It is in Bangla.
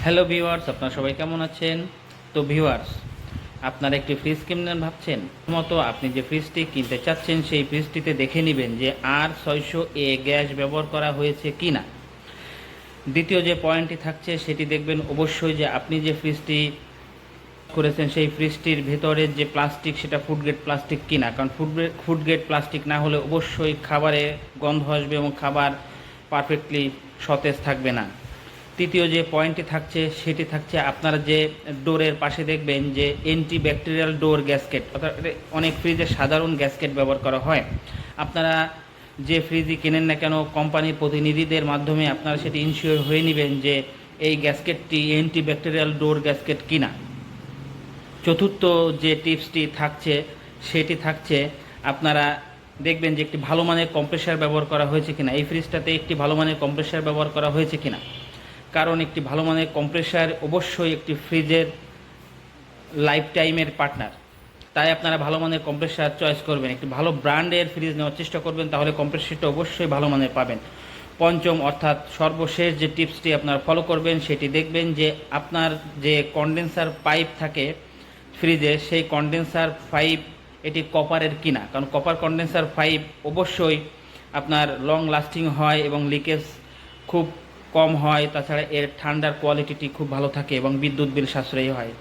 হ্যালো ভিউয়ার্স, আপনারা সবাই কেমন আছেন? তো ভিউয়ার্স, আপনারা একটি ফ্রিজ কিনবেন ভাবছেন? প্রথমত আপনি যে ফ্রিজটি কিনতে চাচ্ছেন সেই ফ্রিজটিতে দেখে নেবেন যে R600A গ্যাস ব্যবহার করা হয়েছে কি না। দ্বিতীয় যে পয়েন্টটি থাকছে সেটি দেখবেন অবশ্যই যে আপনি যে ফ্রিজটি করেছেন সেই ফ্রিজটির ভেতরের যে প্লাস্টিক সেটা ফুড গ্রেড প্লাস্টিক কিনা, কারণ ফুড গ্রেড প্লাস্টিক না হলে অবশ্যই খাবারে গন্ধ আসবে এবং খাবার পারফেক্টলি সতেজ থাকবে না। তৃতীয় যে পয়েন্টটি থাকছে সেটি থাকছে আপনারা যে ডোরের পাশে দেখবেন যে অ্যান্টি ব্যাকটেরিয়াল ডোর গ্যাসকেট, অর্থাৎ অনেক ফ্রিজে সাধারণ গ্যাসকেট ব্যবহার করা হয়। আপনারা যে ফ্রিজই কেনেন না কেন কোম্পানির প্রতিনিধিদের মাধ্যমে আপনারা সেটি ইনশিওর হয়ে নেবেন যে এই গ্যাসকেটটি অ্যান্টি ব্যাকটেরিয়াল ডোর গ্যাসকেট কিনা। চতুর্থ যে টিপসটি থাকছে সেটি থাকছে আপনারা দেখবেন যে একটি ভালো মানের কম্প্রেসার ব্যবহার করা হয়েছে কিনা, এই ফ্রিজটাতে একটি ভালো মানের কম্প্রেসার ব্যবহার করা হয়েছে কিনা। কারণ একটি ভালো মানের কম্প্রেসার অবশ্যই একটি ফ্রিজের লাইফ টাইমের পার্টনার। তাই আপনারা ভালো মানের কম্প্রেসার চয়েস করবেন, একটি ভালো ব্র্যান্ডের ফ্রিজ নেওয়ার চেষ্টা করবেন, তাহলে কম্প্রেসারটা অবশ্যই ভালো মানের পাবেন। পঞ্চম অর্থাৎ সর্বশেষ যে টিপসটি আপনারা ফলো করবেন সেটি দেখবেন যে আপনার যে কনডেন্সার পাইপ থাকে ফ্রিজে সেই কনডেন্সার পাইপ এটি কপারের কিনা, কারণ কপার কনডেন্সার পাইপ অবশ্যই আপনার লং লাস্টিং হয় এবং লিকেজ খুব কম হয়। তাছাড়া এর ঠান্ডার কোয়ালিটিটি খুব ভালো থাকে এবং বিদ্যুৎ বিল সাশ্রয়ী হয়।